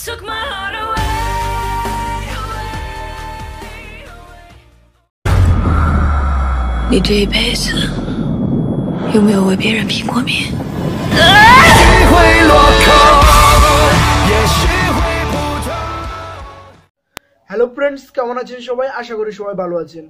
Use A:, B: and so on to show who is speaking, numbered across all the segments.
A: took my heart away.你这一辈子有没有为别人拼过命？
B: hello friends, কেমন আছেন সবাই? আশা করি সবাই ভালো আছেন।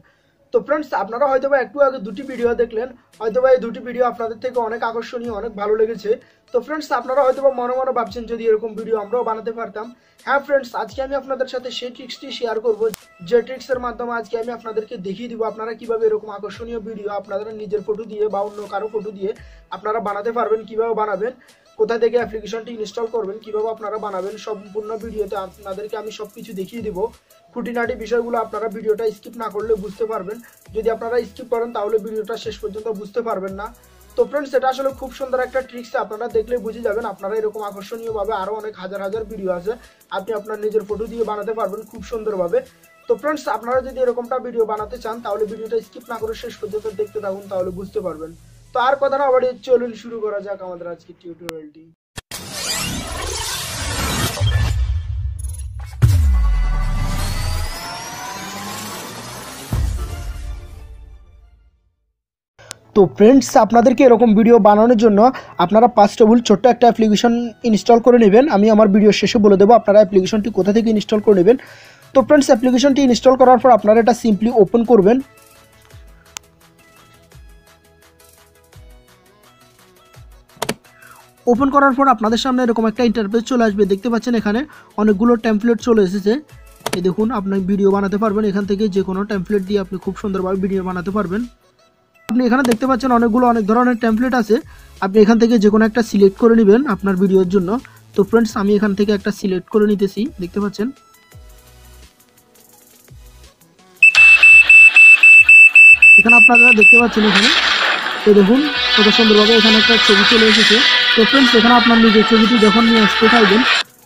B: তো ফ্রেন্ডস, আপনারা হয়তোবা একটু আগে দুটি ভিডিও দেখলেন, হয়তোবা এই দুটি ভিডিও আপনাদের থেকে অনেক আকর্ষণীয়, অনেক ভালো লেগেছে। তো ফ্রেন্ডস, আপনারা হয়তোবা মনে মনে ভাবছেন যদি এরকম ভিডিও আমরাও বানাতে পারতাম। হ্যাঁ ফ্রেন্ডস, আজকে আমি আপনাদের সাথে সেই ট্রিক্সটি শেয়ার করব, যে ট্রিক্সের মাধ্যমে আজকে আমি আপনাদেরকে দেখিয়ে দিব আপনারা কিভাবে এরকম আকর্ষণীয় ভিডিও আপনারা নিজের ফটো দিয়ে বা অন্য কারো ফটো দিয়ে আপনারা বানাতে পারবেন। কিভাবে বানাবেন, কোথা থেকে অ্যাপ্লিকেশনটি ইনস্টল করবেন, কিভাবে আপনারা বানাবেন, সম্পূর্ণ ভিডিওতে আপনাদেরকে আমি সবকিছু দেখিয়ে দিব। খুঁটিনাটি বিষয়গুলো আপনারা ভিডিওটা স্কিপ না করলে বুঝতে পারবেন। যদি আপনারা স্কিপ করেন তাহলে ভিডিওটা শেষ পর্যন্ত বুঝতে পারবেন না। তো ফ্রেন্ডস, এটা আসলে খুব সুন্দর একটা ট্রিক্স, আপনারা দেখলে বুঝে যাবেন। আপনারা এরকম আকর্ষণীয়ভাবে আরও অনেক হাজার হাজার ভিডিও আছে, আপনি আপনার নিজের ফটো দিয়ে বানাতে পারবেন খুব সুন্দরভাবে। তো ফ্রেন্ডস, আপনারা যদি এরকমটা ভিডিও বানাতে চান তাহলে ভিডিওটা স্কিপ না করে শেষ পর্যন্ত দেখতে থাকুন, তাহলে বুঝতে পারবেন। তো আর কথা না বাড়িয়ে চলুন শুরু করা যাক আমাদের আজকের টিউটোরিয়ালটি। তো ফ্রেন্ডস, আপনাদেরকে এরকম ভিডিও বানানোর জন্য আপনারা ফার্স্ট অফ অল ছোট্ট একটা অ্যাপ্লিকেশন ইনস্টল করে নেবেন। আমি আমার ভিডিও শেষে বলে দেবো আপনারা অ্যাপ্লিকেশনটি কোথা থেকে ইনস্টল করে নেবেন। তো ফ্রেন্ডস, অ্যাপ্লিকেশনটি ইনস্টল করার পর আপনারা এটা সিম্পলি ওপেন করবেন। ওপেন করার পর আপনাদের সামনে এরকম একটা ইন্টারফেস চলে আসবে। দেখতে পাচ্ছেন এখানে অনেকগুলো টেমপ্লেট চলে এসেছে। এই দেখুন, আপনি ভিডিও বানাতে পারবেন এখান থেকে, যে কোনো টেমপ্লেট দিয়ে আপনি খুব সুন্দরভাবে ভিডিও বানাতে পারবেন। আপনি এখানে দেখতে পাচ্ছেন অনেক ধরনের টেমপ্লেট আছে, আপনি এখান থেকে যে কোনো একটা সিলেক্ট করে নেবেন আপনার ভিডিওর জন্য। তো ফ্রেন্ডস, আমি এখান থেকে একটা সিলেক্ট করে নিতেছি। দেখতে পাচ্ছেন এখানে আপনারা দেখতে পাচ্ছেন এখানে, তো দেখুন কত সুন্দরভাবে এখানে একটা ছবি চলে এসেছে। তো ফ্রেন্ডস, এখানে আপনার নিজের ছবিটি যখন নিয়ে আসতে চাইবেন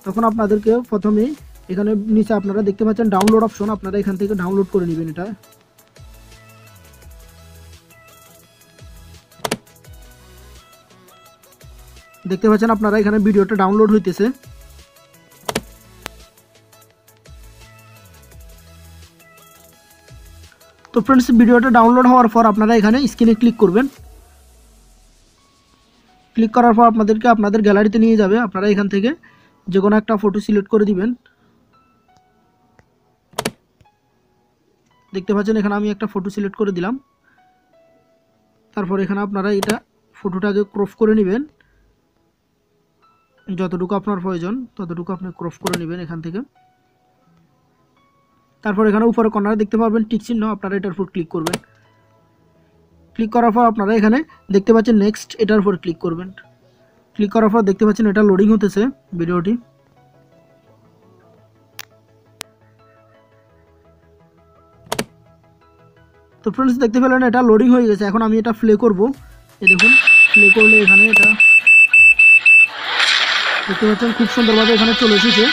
B: তখন আপনাদেরকে প্রথমে এখানে নিচে আপনারা দেখতে পাচ্ছেন ডাউনলোড অপশন, আপনারা এখান থেকে ডাউনলোড করে নেবেন। এটা দেখতে পাচ্ছেন আপনারা এখানে ভিডিওটা ডাউনলোড হইতেছে। তো ফ্রেন্ডস, ভিডিওটা ডাউনলোড হওয়ার পর আপনারা এখানে স্ক্রিনে ক্লিক করবেন। ক্লিক করার পর আপনাদেরকে আপনাদের গ্যালারিতে নিয়ে যাবে। আপনারা এখান থেকে যে কোনো একটা ফটো সিলেক্ট করে দিবেন। দেখতে পাচ্ছেন এখানে আমি একটা ফটো সিলেক্ট করে দিলাম। তারপর এখানে আপনারা এটা ফটোটাকে ক্রপ করে নেবেন, যতটুকু আপনার প্রয়োজন ততটুকু আপনি ক্রপ করে নেবেন এখান থেকে। তারপর এখানে উপরে কর্নারে দেখতে পারবেন টিক চিহ্ন, আপনারা এটার উপর ক্লিক করবেন। ক্লিক করার পর আপনারা এখানে দেখতে পাচ্ছেন নেক্সট, এটার উপর ক্লিক করবেন। ক্লিক করার পর দেখতে পাচ্ছেন এটা লোডিং হতেছে ভিডিওটি। তো ফ্রেন্ডস, দেখতে পেলেন এটা লোডিং হয়ে গেছে। এখন আমি এটা প্লে করব। এই দেখুন, প্লে করলে এখানে এটা দেখতে পাচ্ছেন খুব সুন্দরভাবে এখানে চলে এসেছে।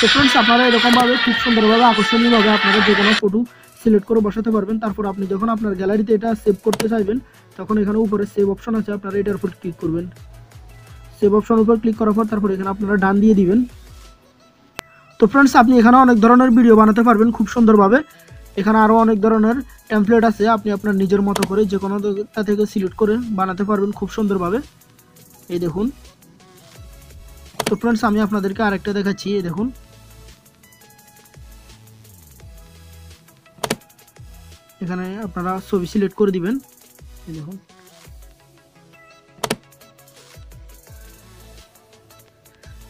B: তো ফ্রেন্ডস, আপনারা এরকমভাবে খুব সুন্দরভাবে আকর্ষণীয়ভাবে আপনারা যে কোনো ফটো সিলেক্ট করে বসাতে পারবেন। তারপর আপনি যখন আপনার গ্যালারিতে এটা সেভ করতে চাইবেন তখন এখানে উপরে সেভ অপশন আছে, আপনারা এটার উপর ক্লিক করবেন। সেভ অপশন উপর ক্লিক করার পর তারপর এখানে আপনারা ডান দিয়ে দিবেন। তো ফ্রেন্ডস, আপনি এখানে অনেক ধরনের ভিডিও বানাতে পারবেন খুব সুন্দরভাবে। এখানে আরও অনেক ধরনের টেমপ্লেট আছে, আপনি আপনার নিজের মতো করে যে কোনোটা থেকে সিলেক্ট করে বানাতে পারবেন খুব সুন্দরভাবে। এই দেখুন। তো ফ্রেন্ডস, আমি আপনাদেরকে আরেকটা দেখাচ্ছি। এই দেখুন, এখানে আপনারা ছবি সিলেক্ট করে দিবেন। এই দেখুন,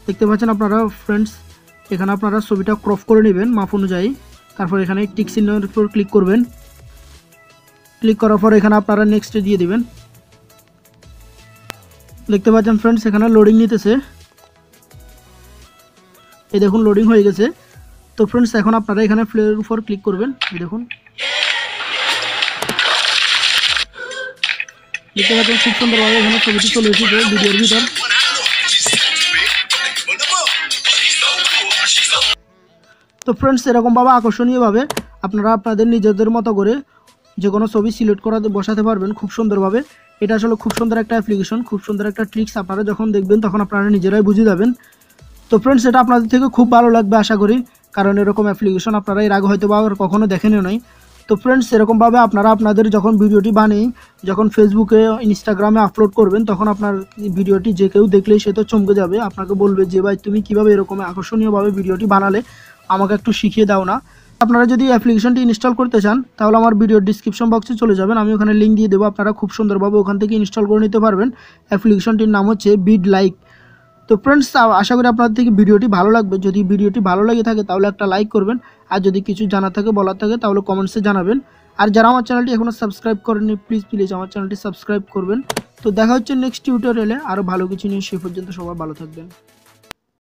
B: দেখতে পাচ্ছেন আপনারা ফ্রেন্ডস, এখানে আপনারা ছবিটা ক্রপ করে নেবেন মাপ অনুযায়ী। তারপর এখানে টিক চিহ্নের উপর ক্লিক করবেন। ক্লিক করার পর এখানে আপনারা নেক্সট দিয়ে দিবেন। দেখতে পাচ্ছেন ফ্রেন্ডস, এখানে লোডিং নিতেছে। এই দেখুন, লোডিং হয়ে গেছে। তো ফ্রেন্ডস, এখন আপনারা এখানে প্লের উপর ক্লিক করবেন। এই দেখুন, দেখতে পাচ্ছেন খুব সুন্দরভাবে এখানে ছবিটি চলে এসেছে ভিডিওর ভিতর। তো ফ্রেন্ডস, এরকমভাবে আকর্ষণীয়ভাবে আপনারা আপনাদের নিজেদের মতো করে যে কোনো ছবি সিলেক্ট করে বসাতে পারবেন খুব সুন্দরভাবে। এটা আসলে খুব সুন্দর একটা অ্যাপ্লিকেশন, খুব সুন্দর একটা ট্রিক্স। আপনারা যখন দেখবেন তখন আপনারা নিজেরাই বুঝে যাবেন। তো ফ্রেন্ডস এটা আপনাদের থেকে খুব ভালো লাগবে আশা করি, কারণ এরকম অ্যাপ্লিকেশন আপনারা এর আগে হয়তো বা কখনো দেখেনও নাই। তো ফ্রেন্ডস এরকমভাবে আপনারা আপনাদের যখন ভিডিওটি বানিয়ে যখন ফেসবুকে ইনস্টাগ্রামে আপলোড করবেন, তখন আপনার ভিডিওটি যে কেউ দেখলেই সে তো চমকে যাবে, আপনাকে বলবে যে ভাই তুমি কীভাবে এরকম আকর্ষণীয়ভাবে ভিডিওটি বানালে, আমাকে একটু শিখিয়ে দাও না। আপনারা যদি অ্যাপ্লিকেশনটি ইনস্টল করতে চান তাহলে আমার ভিডিওর ডিসক্রিপশন বক্সে চলে যাবেন, আমি ওখানে লিঙ্ক দিয়ে দেবো, আপনারা খুব সুন্দরভাবে ওখান থেকে ইনস্টল করে নিতে পারবেন। অ্যাপ্লিকেশনটির নাম হচ্ছে বিডলাইক। তো ফ্রেন্ডস আশা করি আপনাদের থেকে ভিডিওটি ভালো লাগবে। যদি ভিডিওটি ভালো লাগে থাকে তাহলে একটা লাইক করবেন, আর যদি কিছু জানা থাকে বলার থাকে তাহলে কমেন্টসে জানাবেন। আর যারা আমার চ্যানেলটি এখনও সাবস্ক্রাইব করেননি প্লিজ আমার চ্যানেলটি সাবস্ক্রাইব করবেন। তো দেখা হচ্ছে নেক্সট টিউটোরিয়ালে আরও ভালো কিছু নিয়ে, সে পর্যন্ত সবাই ভালো থাকবেন।